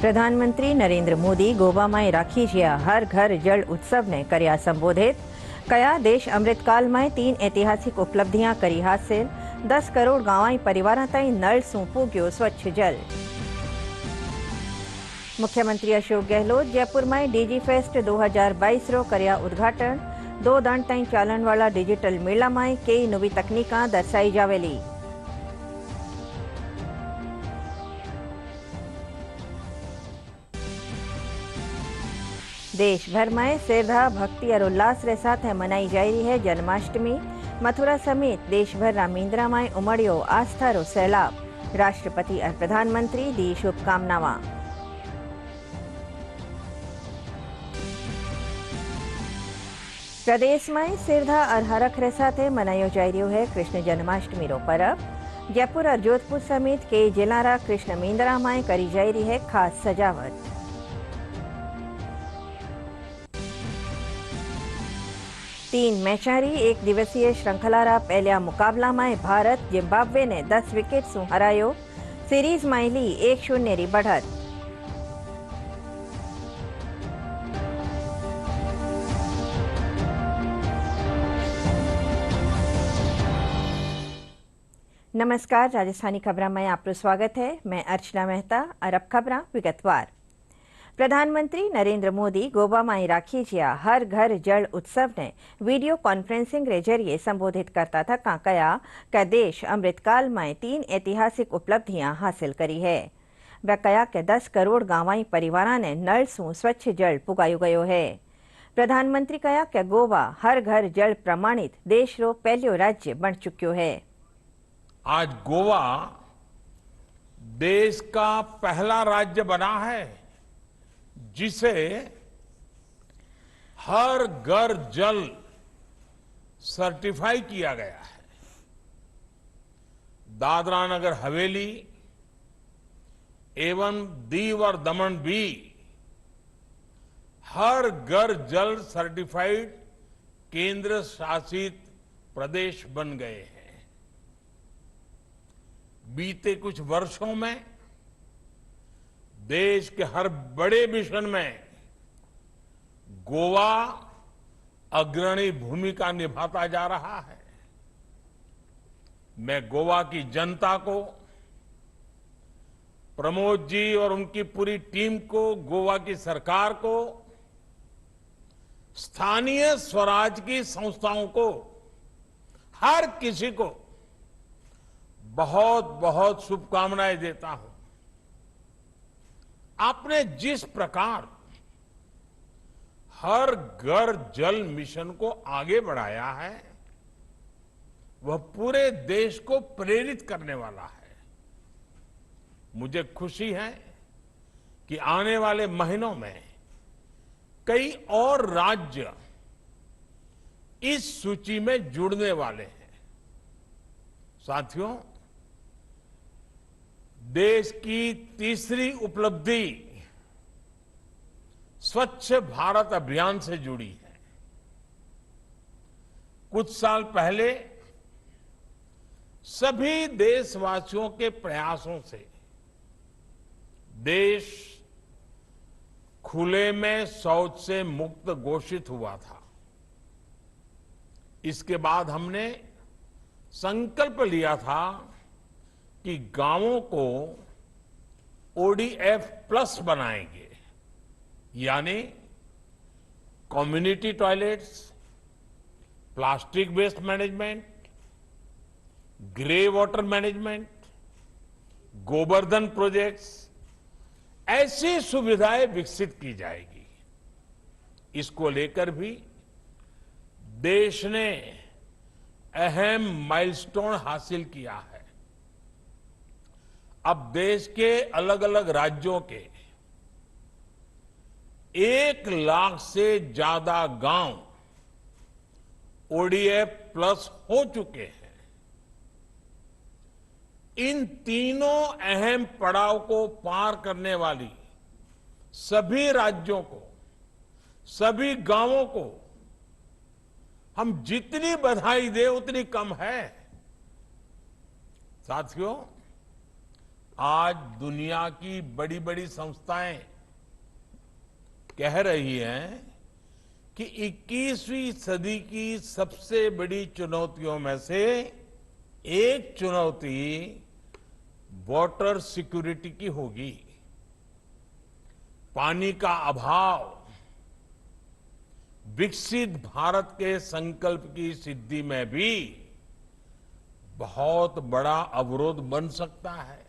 प्रधानमंत्री नरेंद्र मोदी गोवा में राखी ज्या हर घर जल उत्सव ने कर्या संबोधित। कया देश अमृतकाल में 3 ऐतिहासिक उपलब्धियां करी हासिल। 10 करोड़ गांवाई परिवार ताईं नल सूं पूग्यो स्वच्छ जल। मुख्यमंत्री अशोक गहलोत जयपुर में डीजी फेस्ट 2022 रो कर्या उद्घाटन। 2 दिन ताईं चालन वाला डिजिटल मेला में कई नवी तकनीका दर्शाई जावेली। देश भर में श्रद्धा भक्ति और उल्लास के साथ मनाई जा रही है जन्माष्टमी। मथुरा समेत देश भर रामेंद्रा में उमड़ियो आस्था रो सैलाब। राष्ट्रपति और प्रधानमंत्री दी शुभकामनावां। प्रदेश में श्रद्धा और हरख के साथ मनायो जा रही है कृष्ण जन्माष्टमी रो पर्व। जयपुर और जोधपुर समेत कई जिला कृष्ण मेंदरा में करी जा रही है खास सजावट। तीन मैचारी एक दिवसीय श्रृंखला रा पहला मुकाबला में भारत जिम्बाब्वे ने 10 विकेट सु हरायो। सीरीज में ली 1-0 री बढ़त। नमस्कार, राजस्थानी खबरों में आपका स्वागत है। मैं अर्चना मेहता और अब खबरें विगतवार। प्रधानमंत्री नरेंद्र मोदी गोवा में राखी ज्या हर घर जल उत्सव ने वीडियो कॉन्फ्रेंसिंग के जरिए संबोधित करता था कया कि देश अमृतकाल में 3 ऐतिहासिक उपलब्धियां हासिल करी है। वह कया कि 10 करोड़ गांवाई परिवार ने नल सूं स्वच्छ जल पुगायो गयो है। प्रधानमंत्री कया कि गोवा हर घर जल प्रमाणित देश रो पहलो राज्य बन चुक्यो है। आज गोवा देश का पहला राज्य बना है जिसे हर घर जल सर्टिफाई किया गया है। दादरा नगर हवेली एवं दीव और दमन भी हर घर जल सर्टिफाइड केंद्र शासित प्रदेश बन गए हैं। बीते कुछ वर्षों में देश के हर बड़े मिशन में गोवा अग्रणी भूमिका निभाता जा रहा है। मैं गोवा की जनता को, प्रमोद जी और उनकी पूरी टीम को, गोवा की सरकार को, स्थानीय स्वराज की संस्थाओं को, हर किसी को बहुत बहुत शुभकामनाएं देता हूं। आपने जिस प्रकार हर घर जल मिशन को आगे बढ़ाया है वह पूरे देश को प्रेरित करने वाला है। मुझे खुशी है कि आने वाले महीनों में कई और राज्य इस सूची में जुड़ने वाले हैं। साथियों, देश की तीसरी उपलब्धि स्वच्छ भारत अभियान से जुड़ी है। कुछ साल पहले सभी देशवासियों के प्रयासों से देश खुले में शौच से मुक्त घोषित हुआ था। इसके बाद हमने संकल्प लिया था कि गांवों को ओडीएफ प्लस बनाएंगे, यानी community toilets, plastic waste management, grey water management, Gobardhan projects, ऐसी सुविधाएं विकसित की जाएगी। इसको लेकर भी देश ने अहम माइलस्टोन हासिल किया है। अब देश के अलग अलग राज्यों के 1 लाख से ज्यादा गांव ओडीएफ प्लस हो चुके हैं। इन तीनों अहम पड़ाव को पार करने वाली सभी राज्यों को, सभी गांवों को हम जितनी बधाई दें उतनी कम है। साथियों, आज दुनिया की बड़ी बड़ी संस्थाएं कह रही हैं कि 21वीं सदी की सबसे बड़ी चुनौतियों में से एक चुनौती वाटर सिक्योरिटी की होगी। पानी का अभाव विकसित भारत के संकल्प की सिद्धि में भी बहुत बड़ा अवरोध बन सकता है।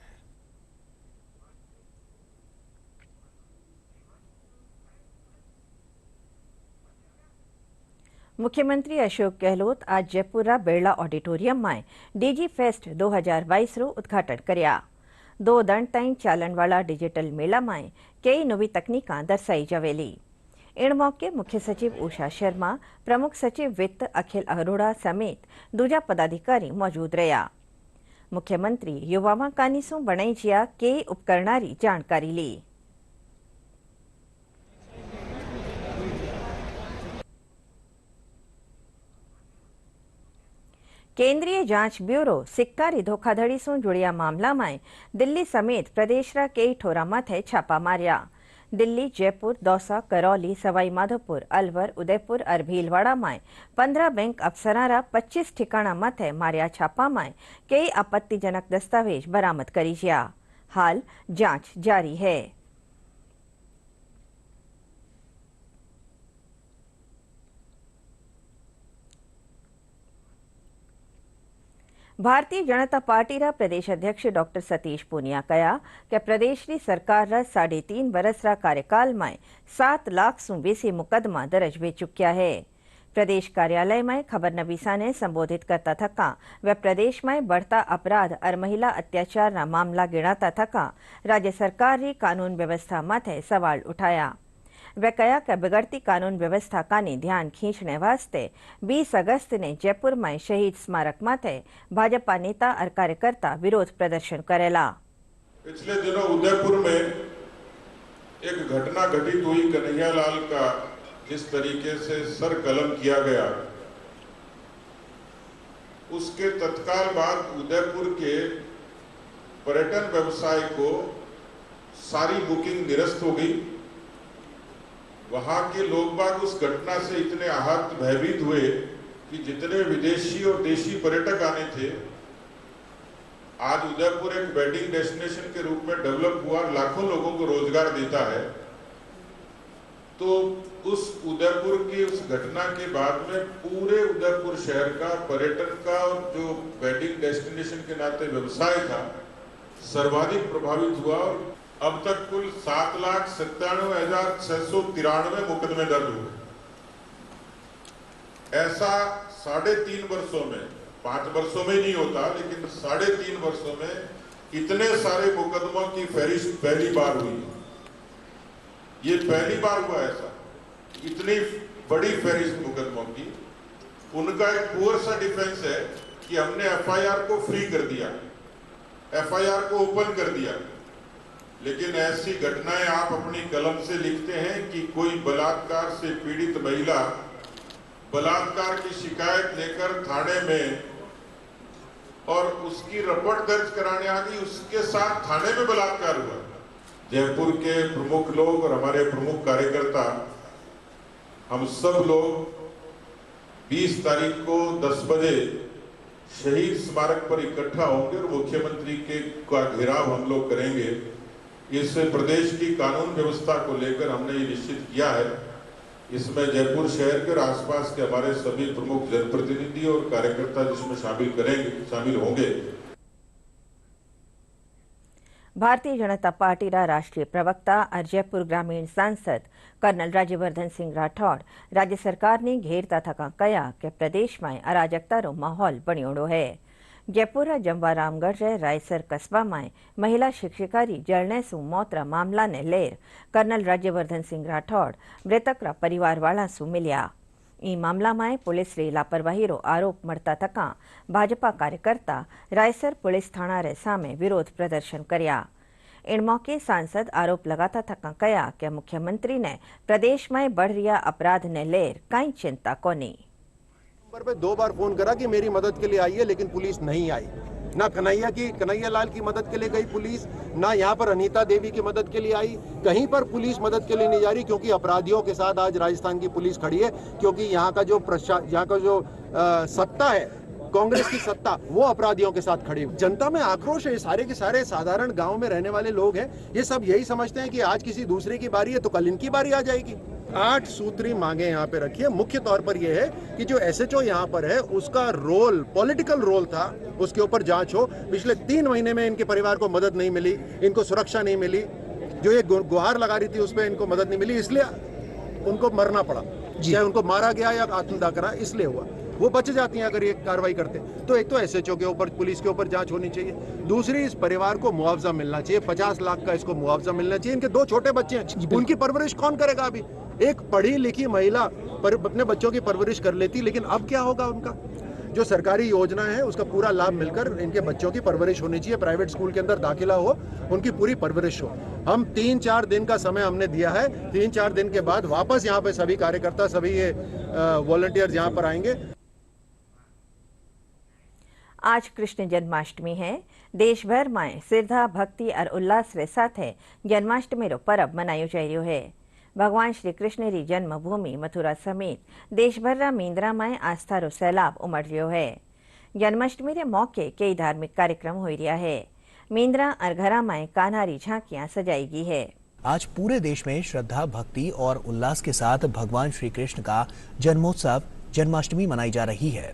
मुख्यमंत्री अशोक गहलोत आज जयपुरा बिरला ऑडिटोरियम में डीजी फेस्ट 2022 रो उद्घाटन कर्या। 2 दंड ताईं चालन वाला डिजिटल मेला में कई नवी तकनीकां दर्शाई जावेली। इन मौके मुख्य सचिव उषा शर्मा, प्रमुख सचिव वित्त अखिल अरोड़ा समेत दूजा पदाधिकारी मौजूद रहा। मुख्यमंत्री युवामा कानीसू बणाई जिया कई उपकरणारी जानकारी ली। केंद्रीय जांच ब्यूरो सिक्कारी धोखाधड़ी से जुड़िया मामला में दिल्ली समेत प्रदेश रा कई ठोरा माथे छापा मार्या। दिल्ली, जयपुर, दौसा, करौली, सवाई माधोपुर, अलवर, उदयपुर और भीलवाड़ा में 15 बैंक अफसरां रा 25 ठिकाना माथे मार्या छापा में कई आपत्तिजनक दस्तावेज बरामद करी जिया। हाल जांच जारी है। भारतीय जनता पार्टी रा प्रदेश अध्यक्ष डॉक्टर सतीश पूनिया कहा कि प्रदेश की सरकार रा 3.5 बरस रा कार्यकाल में 7 लाख सु बेसी मुकदमा दर्ज हो चुक्या है। प्रदेश कार्यालय में खबरनवीसा ने संबोधित करता थका वे प्रदेश में बढ़ता अपराध और महिला अत्याचार रा मामला गिनाता थका राज्य सरकार री कानून व्यवस्था माथे सवाल उठाया। वे कहा कि बिगड़ती कानून व्यवस्था का ध्यान खींचने वास्ते 20 अगस्त ने जयपुर में शहीद स्मारक माथे भाजपा नेता और कार्यकर्ता विरोध प्रदर्शन करेला। पिछले दिनों उदयपुर में एक घटना घटित हुई। कन्हैयालाल का जिस तरीके से सर कलम किया गया, उसके तत्काल बाद उदयपुर के पर्यटन व्यवसाय को सारी बुकिंग निरस्त हो गई। वहां के लोग बाग उस घटना से इतने आहत भयभीत हुए कि जितने विदेशी और देशी पर्यटक आने थे, आज उदयपुर एक वेडिंग डेस्टिनेशन के रूप में डेवलप हुआ, लाखों लोगों को रोजगार देता है। तो उस उदयपुर की उस घटना के बाद में पूरे उदयपुर शहर का पर्यटन का और जो वेडिंग डेस्टिनेशन के नाते व्यवसाय था सर्वाधिक प्रभावित हुआ। और अब तक कुल 7,97,693 मुकदमे दर्ज हुए। ऐसा 3.5 वर्षों में, 5 वर्षों में नहीं होता, लेकिन 3.5 वर्षों में इतने सारे मुकदमों की फहरिस्त पहली बार हुई। ये पहली बार हुआ ऐसा, इतनी बड़ी फहरिस्त मुकदमों की। उनका एक पुअर सा डिफेंस है कि हमने एफआईआर को फ्री कर दिया, एफआईआर को ओपन कर दिया। लेकिन ऐसी घटनाएं आप अपनी कलम से लिखते हैं कि कोई बलात्कार से पीड़ित महिला बलात्कार की शिकायत लेकर थाने में और उसकी रिपोर्ट दर्ज कराने आ गई, उसके साथ थाने में बलात्कार हुआ। जयपुर के प्रमुख लोग और हमारे प्रमुख कार्यकर्ता, हम सब लोग 20 तारीख को 10 बजे शहीद स्मारक पर इकट्ठा होंगे और मुख्यमंत्री के का घेराव हम लोग करेंगे। इस प्रदेश की कानून व्यवस्था को लेकर हमने ये निश्चित किया है। इसमें जयपुर शहर के और आसपास के हमारे सभी प्रमुख जनप्रतिनिधि और कार्यकर्ता जिसमें शामिल होंगे। भारतीय जनता पार्टी रा राष्ट्रीय प्रवक्ता और जयपुर ग्रामीण सांसद कर्नल राज्यवर्धन सिंह राठौड़ राज्य सरकार ने घेरता थका कहा कि प्रदेश में अराजकता रो माहौल बणियोड़ो है। जयपुर जंबारामगढ़ रे रायसर कस्बा में महिला शिक्षिकारी जलने सु मौत रा मामला ने लेर कर्नल राज्यवर्धन सिंह राठौड़ मृतक रा परिवार वाला सु मिलिया। ई मामला में पुलिस री लापरवाही रो आरोप मरता थका भाजपा कार्यकर्ता रायसर पुलिस थाना रे सामे विरोध प्रदर्शन कर्या। इन मौके सांसद आरोप लगाता थका कहा कि मुख्यमंत्री ने प्रदेश में बढ़ रहा अपराध ने लेर कई चिंता कोनी। नंबर पे 2 बार फोन करा कि मेरी मदद के लिए आइए, लेकिन पुलिस नहीं आई। ना कन्हैया लाल की मदद के लिए गई पुलिस, ना यहाँ पर अनीता देवी की मदद के लिए आई। कहीं पर पुलिस मदद के लिए नहीं जा रही, क्योंकि अपराधियों के साथ आज राजस्थान की पुलिस खड़ी है। क्योंकि यहाँ का जो सत्ता है, कांग्रेस की सत्ता, वो अपराधियों के साथ खड़ी। जनता में आक्रोश है। सारे के सारे साधारण गांव में रहने वाले लोग हैं, ये सब यही समझते हैं कि आज किसी दूसरे की बारी है तो कल इनकी बारी आ जाएगी। 8 सूत्री मांगे यहाँ पे रखी है। मुख्य तौर पर यह है कि जो एसएचओ यहाँ पर है, उसका रोल, पॉलिटिकल रोल था, उसके ऊपर जांच हो। पिछले 3 महीने में इनके परिवार को मदद नहीं मिली, इनको सुरक्षा नहीं मिली, जो ये गुहार लगा रही थी उस पर इनको मदद नहीं मिली, इसलिए उनको मरना पड़ा। चाहे उनको मारा गया या आत्मदाह करा, इसलिए हुआ। वो बच जाती हैं अगर ये कार्रवाई करते। तो एक तो एसएचओ के ऊपर, पुलिस के ऊपर जांच होनी चाहिए। दूसरी, इस परिवार को मुआवजा मिलना चाहिए, 50 लाख का इसको मुआवजा मिलना चाहिए। इनके 2 छोटे बच्चे हैं, उनकी परवरिश कौन करेगा? अभी एक पढ़ी लिखी महिला अपने बच्चों की परवरिश कर लेती, लेकिन अब क्या होगा? उनका जो सरकारी योजना है उसका पूरा लाभ मिलकर इनके बच्चों की परवरिश होनी चाहिए। प्राइवेट स्कूल के अंदर दाखिला हो, उनकी पूरी परवरिश हो। हम 3-4 दिन का समय हमने दिया है। 3-4 दिन के बाद वापस यहाँ पे सभी कार्यकर्ता, सभी ये वॉलंटियर्स यहाँ पर आएंगे। आज कृष्ण जन्माष्टमी है। देशभर में श्रद्धा, भक्ति और उल्लास रे साथे जन्माष्टमी रो पर्व मनायो जाय रह्यो है। भगवान श्री कृष्ण री जन्मभूमि मथुरा समेत देशभर मींद्रा में आस्था रो सैलाब उमड़ रह्यो है। जन्माष्टमी रे मौके कई धार्मिक कार्यक्रम हो रहा है। मींद्रा और घरा में कान्हारी झांकियां सजाई गई है। आज पूरे देश में श्रद्धा, भक्ति और उल्लास के साथ भगवान श्री कृष्ण का जन्मोत्सव जन्माष्टमी मनाई जा रही है।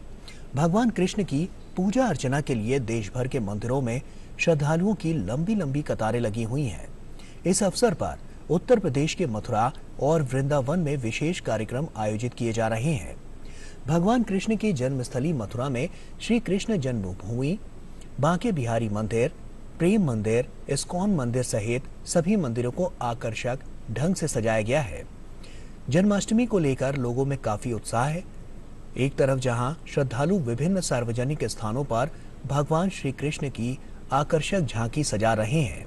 भगवान कृष्ण की पूजा अर्चना के लिए देश भर के मंदिरों में श्रद्धालुओं की लंबी लंबी कतारें लगी हुई हैं। इस अवसर पर उत्तर प्रदेश के मथुरा और वृंदावन में विशेष कार्यक्रम आयोजित किए जा रहे हैं। भगवान कृष्ण की जन्मस्थली मथुरा में श्री कृष्ण जन्मभूमि, बांके बिहारी मंदिर, प्रेम मंदिर, इस्कॉन मंदिर सहित सभी मंदिरों को आकर्षक ढंग से सजाया गया है। जन्माष्टमी को लेकर लोगों में काफी उत्साह है। एक तरफ जहां श्रद्धालु विभिन्न सार्वजनिक स्थानों पर भगवान श्री कृष्ण की आकर्षक झांकी सजा रहे हैं,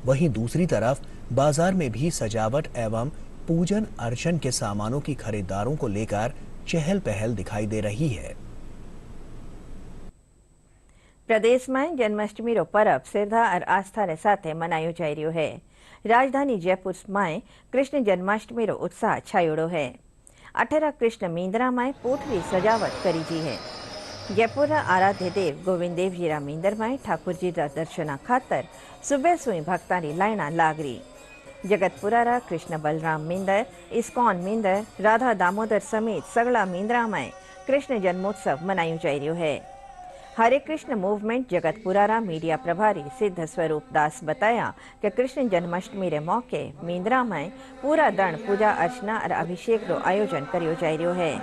वहीं दूसरी तरफ बाजार में भी सजावट एवं पूजन अर्चन के सामानों की खरीदारों को लेकर चहल पहल दिखाई दे रही है। प्रदेश में जन्माष्टमी रो पर्व श्रद्धा और आस्था रे साथे मनायो जाय रह्यो है। राजधानी जयपुर में कृष्ण जन्माष्टमी रो उत्साह छायोड़ो है। 18 कृष्ण मींद्रा में पोठरी सजावट करी जी है। जयपुर आराध्य देव गोविंद देव जी रा मींदर में ठाकुर जी रा दर्शना खातर सुबह सुई भक्ता री लाइना लागरी। जगतपुरा रा कृष्ण बलराम मींदर, इस्कॉन मींदर, राधा दामोदर समेत सगला मींदरा में कृष्ण जन्मोत्सव मनायो जाय रह्यो है। हरे कृष्ण मूवमेंट जगतपुरा रा मीडिया प्रभारी सिद्ध स्वरूप दास बताया कि कृष्ण जन्माष्टमी रे मौके मींदरा में पूरा दण पूजा अर्चना और अभिषेक रो आयोजन करियो जाय रह्यो है।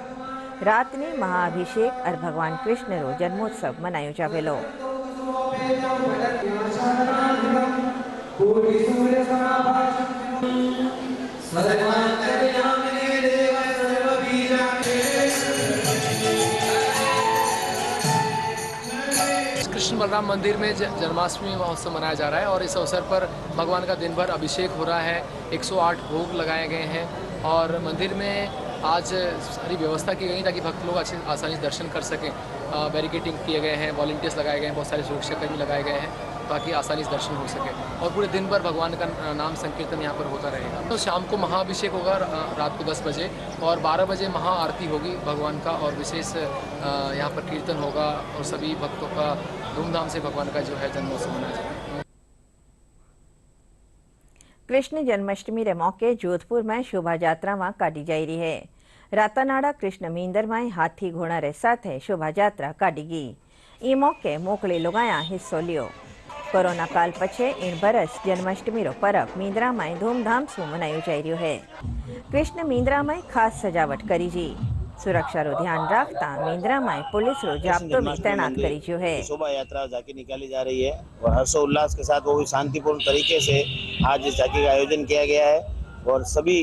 रात ने महाअभिषेक और भगवान कृष्ण रो जन्मोत्सव मनायो जावेलो। कृष्ण बलराम मंदिर में जन्माष्टमी महोत्सव मनाया जा रहा है और इस अवसर पर भगवान का दिन भर अभिषेक हो रहा है। 108 भोग लगाए गए हैं और मंदिर में आज सारी व्यवस्था की गई ताकि भक्त लोग अच्छे आसानी से दर्शन कर सकें। बैरिकेडिंग किए गए हैं, वॉलंटियर्स लगाए गए हैं, बहुत सारे सुरक्षाकर्मी लगाए गए हैं ताकि आसानी से दर्शन हो सके और पूरे दिन भर भगवान का नाम संकीर्तन यहाँ पर होता रहेगा। तो शाम को महाअभिषेक होगा रात को 10 बजे और 12 बजे महाआरती होगी भगवान का और विशेष यहाँ पर कीर्तन होगा और सभी भक्तों का धूमधाम से भगवान का जो है जन्मोत्सव मनाया जाएगा। कृष्ण जन्माष्टमी रे मौके जोधपुर में शोभा यात्रा में काढ़ी जाई रही है। रातानाड़ा कृष्ण मींदर में हाथी घोड़ा रे साथे शोभा यात्रा काढ़ी गई। ई मौके मोकले लोगाया हिस्सो लियो। कोरोना काल पछे इन बरस जन्माष्टमी रो पर्व मींदरा में धूमधाम से मनायो जाय रह्यो है। कृष्ण मींदरा में खास सजावट करी जी। सुरक्षा रो ध्यान रखता मींदरा में पुलिस रो जाब्तो भी तैनात करी जो है। शोभा यात्रा झांकी निकाली जा रही है और हर्षोल्लास के साथ वो भी शांतिपूर्ण तरीके से आज इस झांकी का आयोजन किया गया है और सभी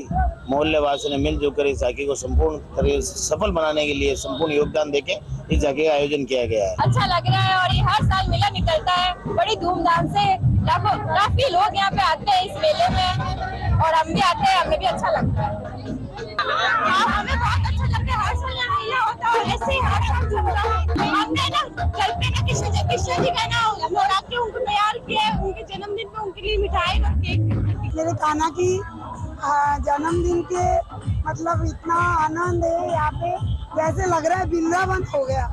मोहल्ले वासियों ने मिलजुल कर इस झांकी को संपूर्ण तरीके से सफल बनाने के लिए संपूर्ण योगदान देके इस झांकी का आयोजन किया गया है। अच्छा लग रहा है और ये हर साल मेला निकलता है बड़ी धूमधाम से। काफी लोग यहाँ पे आते हैं इस मेले में और हम भी आते हैं, हमें भी अच्छा लगता है। हमें बहुत अच्छा लगता है, हर साल यहाँ मेला होता है और ऐसे ही हर साल हमने ना कृष्ण कृष्ण जी का ना नवरात्रि उनको तैयार किया है, उनके जन्मदिन पे उनके लिए मिठाई और केक। मेरे कान्हा की जन्मदिन के मतलब इतना आनंद है यहाँ पे, जैसे लग रहा है वृंदावन हो गया।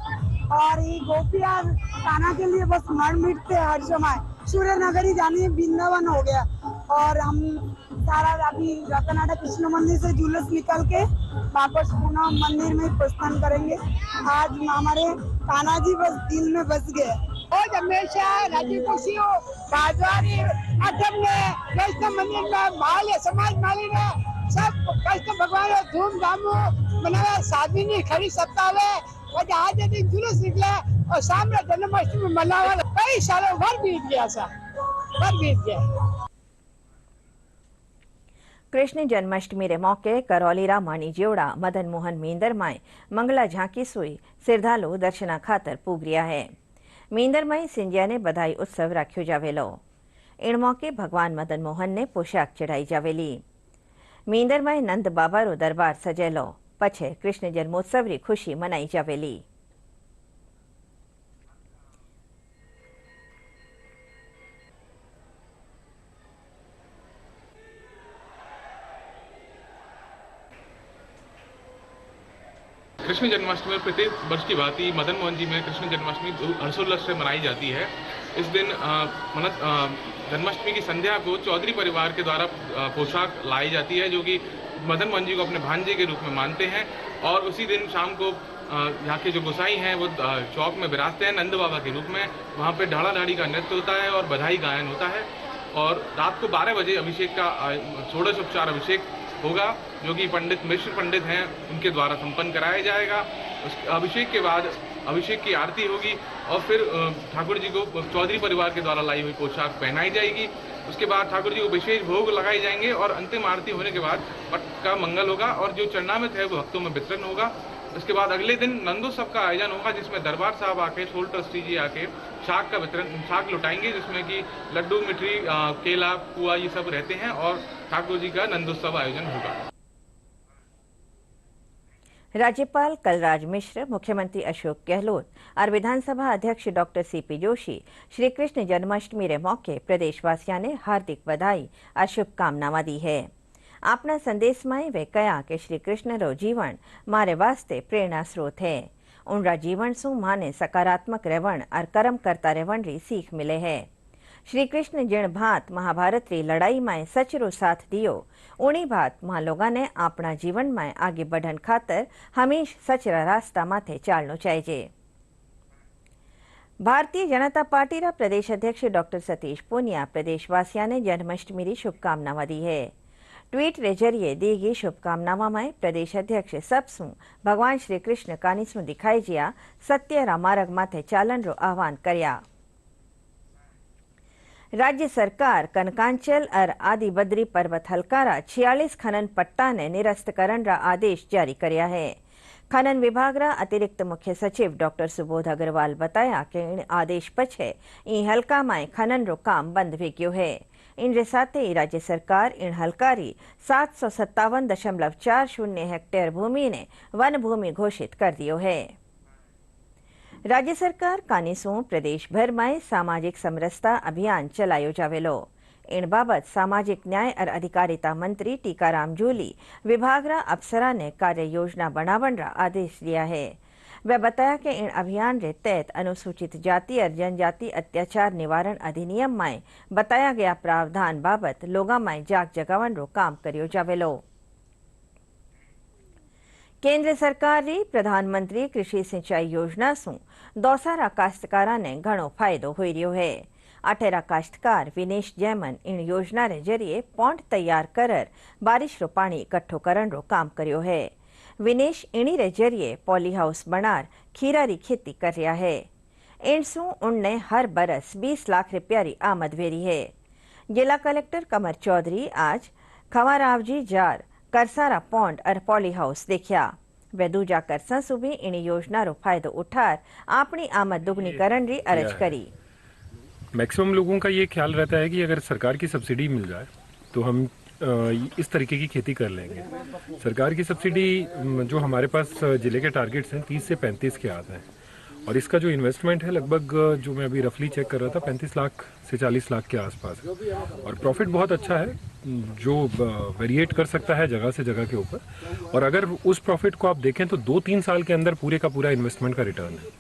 और ये गोपियाँ कान्हा के लिए बस मर मिटते हर समय। सूर्य नगरी जानिए वृंदावन हो गया। और हम सारा अभी रतनाडा कृष्ण मंदिर से जुलूस निकल के वापस पुनः मंदिर में प्रस्थान करेंगे। आज हमारे कान्हा जी बस दिल में बस गए। और हमेशा राजी खुशी हो बाजवारी आठम में वैष्णव मंदिर में माल समाज माली में सब वैष्णव भगवान धूमधाम मनावे। शादी नहीं खड़ी सप्ताह और आज दिन जुलूस निकला और शाम में जन्माष्टमी मनावा। कई सालों भर बीत गया बीत गया। कृष्ण जन्माष्टमी रे मौके करौलीरा माणी जेवड़ा मदन मोहन मींदर माए मंगला झांकी सुई श्रद्धालु दर्शना खातर पूग रिया है। मींदर माई सिंधिया ने बधाई उत्सव राख्यो जावेलो। इन मौके भगवान मदन मोहन ने पोशाक चढ़ाई जावेली। मींदर माई नंद बाबा रो दरबार सजेलो। पछे कृष्ण जन्मोत्सव री खुशी मनाई जावेली। कृष्ण जन्माष्टमी प्रत्येक वर्ष की भांति मदन मोहन जी में कृष्ण जन्माष्टमी हर्षोल्लास से मनाई जाती है। इस दिन जन्माष्टमी की संध्या को चौधरी परिवार के द्वारा पोशाक लाई जाती है, जो कि मदन मोहन जी को अपने भांजे के रूप में मानते हैं। और उसी दिन शाम को यहाँ के जो गोसाई हैं वो चौक में विराजते हैं नंद बाबा के रूप में। वहाँ पे ढाड़ा ढाड़ी का नृत्य होता है और बधाई गायन होता है। और रात को 12 बजे अभिषेक का षोडशोपचार अभिषेक होगा, जो कि पंडित मिश्र पंडित हैं उनके द्वारा संपन्न कराया जाएगा। उस अभिषेक के बाद अभिषेक की आरती होगी और फिर ठाकुर जी को चौधरी परिवार के द्वारा लाई हुई पोशाक पहनाई जाएगी। उसके बाद ठाकुर जी को विशेष भोग लगाए जाएंगे और अंतिम आरती होने के बाद पट का मंगल होगा और जो चरणामृत है वो भक्तों में वितरण होगा। उसके बाद अगले दिन नंदोत्सव का आयोजन होगा, जिसमें दरबार साहब आके सोल ट्रस्टी जी आके शाक का वितरण शाक लुटाएंगे, जिसमें कि लड्डू मिठरी केला पुआ ये सब रहते हैं और ठाकुर जी का नंदोत्सव आयोजन होगा। राज्यपाल कलराज मिश्र, मुख्यमंत्री अशोक गहलोत और विधानसभा अध्यक्ष डॉक्टर सीपी जोशी श्री कृष्ण जन्माष्टमी रे मौके प्रदेशवासियों ने हार्दिक बधाई और शुभकामनावां दी है। अपना संदेश में वे कहा कि श्री कृष्ण रो जीवन मारे वास्ते प्रेरणा स्रोत है। उनका जीवन सु माने सकारात्मक रहवण और कर्म करता रहवण री सीख मिले है। श्री कृष्ण जिण भात महाभारत री लड़ाई में सचरो साथ दियो, उनी बात मां लोगा ने अपना जीवन में आगे बढ़न खातर हमेश सचरा रास्ता माथे चालनो चाहिए। भारतीय जनता पार्टी रा प्रदेश अध्यक्ष डॉक्टर सतीश पूनिया प्रदेशवासियों ने जन्माष्टमी री शुभकामनावां दी है। ट्वीट रे जरिए दी गई शुभकामनावां में प्रदेश अध्यक्ष सबसू भगवान श्री कृष्ण कानीसू दिखाई जिया सत्य रा मार्ग माथे चालन रो आह्वान कर्या। राज्य सरकार कनकांचल और आदि बद्री पर्वत हलकारा 46 खनन पट्टा ने निरस्त करन रा आदेश जारी कर्या है। खनन विभाग रा अतिरिक्त मुख्य सचिव डॉक्टर सुबोध अग्रवाल बताया कि इन आदेश पछे ई हलका में खनन रो काम बंद भी गयो है। इनरे साथे ही राज्य सरकार इन हलकारी 757.40 हेक्टेयर भूमि ने वन भूमि घोषित कर दियो है। राज्य सरकार कानीसू प्रदेश भर में सामाजिक समरसता अभियान चलायो जावेलो। इन बाबत सामाजिक न्याय और अधिकारिता मंत्री टीकाराम जूली विभाग रा अफसरा ने कार्य योजना बनावन रा आदेश दिया है। वह बताया कि इन अभियान रे तहत अनुसूचित जाति और जनजाति अत्याचार निवारण अधिनियम में बताया गया प्रावधान बाबत लोगा में जाग जगावन रो काम करियो जावेलो। केंद्र सरकार री प्रधानमंत्री कृषि सिंचाई योजना सु दौसारा काश्तकारा ने घणो फायदो होई रह्यो है। अठेरा काश्तकार विनेश जैमन इन योजना रे जरिए पॉन्ड तैयार कर बारिश रो पानी इकट्ठो करन रो काम करियो है। विनेश इनी रे जरिए पॉली हाउस बनार खीरा री खेती कर रहा है। इनसू उनने हर बरस 20 लाख रुपया री आमद वेरी है। जिला कलेक्टर कमर चौधरी आज खवारावजी जार करसारा पॉन्ड और पॉली हाउस देखा। वे दूजा करसा सुबह इन योजना रो फायदो उठार अपनी आमद दुगनी करन री अर्ज करी। मैक्सिमम लोगों का ये ख्याल रहता है कि अगर सरकार की सब्सिडी मिल जाए तो हम इस तरीके की खेती कर लेंगे। सरकार की सब्सिडी जो हमारे पास जिले के टारगेट्स हैं 30 से 35 के आते हैं और इसका जो इन्वेस्टमेंट है लगभग जो मैं अभी रफली चेक कर रहा था 35 लाख से 40 लाख के आसपास है और प्रॉफिट बहुत अच्छा है जो वेरिएट कर सकता है जगह से जगह के ऊपर। और अगर उस प्रॉफिट को आप देखें तो 2-3 साल के अंदर पूरे का पूरा इन्वेस्टमेंट का रिटर्न है।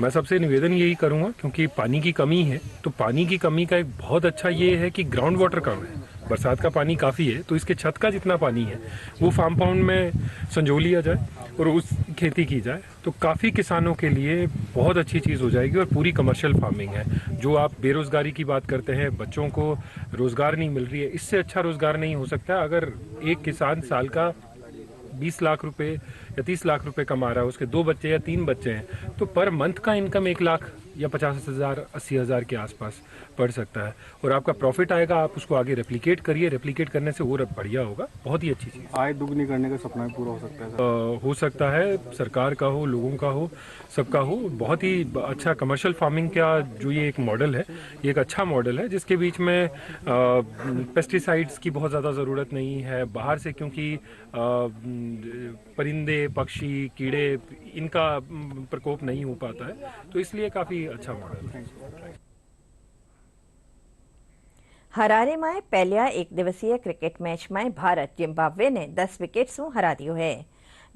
मैं सबसे निवेदन यही करूंगा क्योंकि पानी की कमी है, तो पानी की कमी का एक बहुत अच्छा ये है कि ग्राउंड वाटर कम है, बरसात का पानी काफ़ी है, तो इसके छत का जितना पानी है वो फार्म पाउंड में संजो लिया जाए और उस खेती की जाए तो काफ़ी किसानों के लिए बहुत अच्छी चीज़ हो जाएगी। और पूरी कमर्शियल फार्मिंग है। जो आप बेरोज़गारी की बात करते हैं, बच्चों को रोज़गार नहीं मिल रही है, इससे अच्छा रोज़गार नहीं हो सकता। अगर एक किसान साल का 20 लाख रुपए या 30 लाख रुपए कमा रहा है, उसके 2 बच्चे या 3 बच्चे हैं, तो पर मंथ का इनकम 1 लाख या 50,000 80,000 के आसपास पड़ सकता है और आपका प्रॉफिट आएगा। आप उसको आगे रेप्लिकेट करिए, रेप्लिकेट करने से और बढ़िया होगा, बहुत ही अच्छी चीज़। आय दुगनी करने का सपना भी पूरा हो सकता है हो सकता है, सरकार का हो, लोगों का हो, सबका हो। बहुत ही अच्छा कमर्शियल फार्मिंग का जो ये एक मॉडल है, ये एक अच्छा मॉडल है जिसके बीच में पेस्टिसाइड्स की बहुत ज़्यादा ज़रूरत नहीं है बाहर से, क्योंकि परिंदे, पक्षी, कीड़े, इनका प्रकोप नहीं हो पाता है, तो इसलिए काफ़ी अच्छा मॉडल है। हरारे में पहलिया एक दिवसीय क्रिकेट मैच में भारत जिम्बाब्वे ने 10 विकेट से हरा दियो है।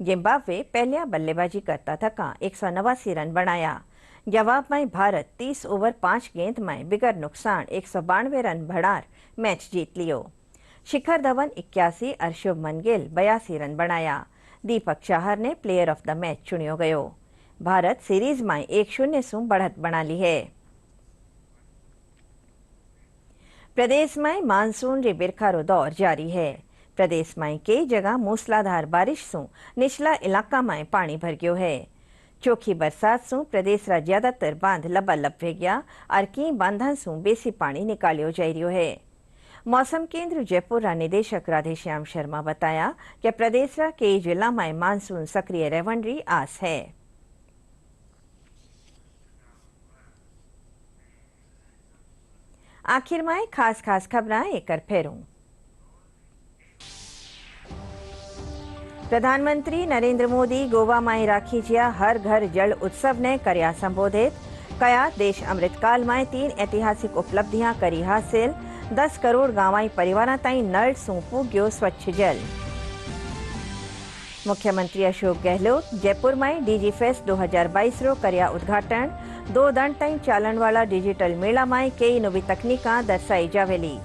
जिम्बाब्वे पहलिया बल्लेबाजी करता थका 189 रन बनाया। जवाब में भारत 30 ओवर 5 गेंद में बिगर नुकसान 192 रन बढ़ार मैच जीत लियो। शिखर धवन 81 और शुभमन गिल 82 रन बनाया। दीपक चाहर ने प्लेयर ऑफ द मैच चुनियो गयो। भारत सीरीज में 1-0 से बढ़त बना ली है। प्रदेश में मानसून रे बिरखारो दौर जारी है। प्रदेश में कई जगह मूसलाधार बारिश से निचला इलाका में पानी भर गयो है। चोखी बरसात से प्रदेश रा ज्यादातर बांध लबालब वे गया और कई बांधन से बेसी पानी निकालियो जा रही है। मौसम केंद्र जयपुर रा निदेशक राधेश्याम शर्मा बताया कि प्रदेश रा कई जिला में मानसून सक्रिय रहने री आस है। आखिर में खास खबरें एक फेरूं। प्रधानमंत्री नरेंद्र मोदी गोवा में राखी जिया हर घर जल उत्सव ने करया संबोधित। कया देश अमृतकाल में 3 ऐतिहासिक उपलब्धियां करी हासिल। 10 करोड़ गांवाई परिवार ताई नल सू पुग्यो स्वच्छ जल। मुख्यमंत्री अशोक गहलोत जयपुर में डीजी फेस्ट 2022 रो करया उद्घाटन। 2 दिन ताई चालन वाला डिजिटल मेला में कई नवी तकनीका दर्शाई जावेली।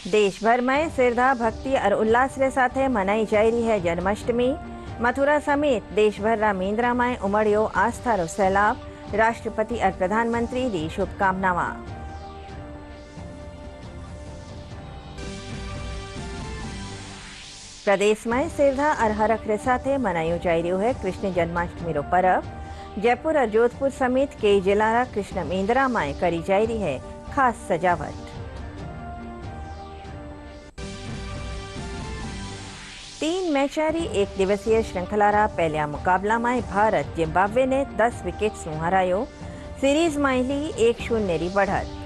देश भर में श्रद्धा, भक्ति और उल्लास के साथ मनाई जा रही है जन्माष्टमी। मथुरा समेत देश भर रा मेंद्रा में उमड़ियो आस्था रो सैलाब। राष्ट्रपति और प्रधानमंत्री दी शुभकामनावां। प्रदेश में श्रद्धा और हरख के साथ मनायो जा रही है कृष्ण जन्माष्टमी रो पर्व। जयपुर और जोधपुर समेत कई जिला कृष्ण मेंद्रा में करी जा रही है खास सजावट। 3 मैचारी एक दिवसीय श्रृंखला रा पहला मुकाबला में भारत जिम्बाब्वे ने 10 विकेट से हरायो। सीरीज में ली 1-0 री बढ़त।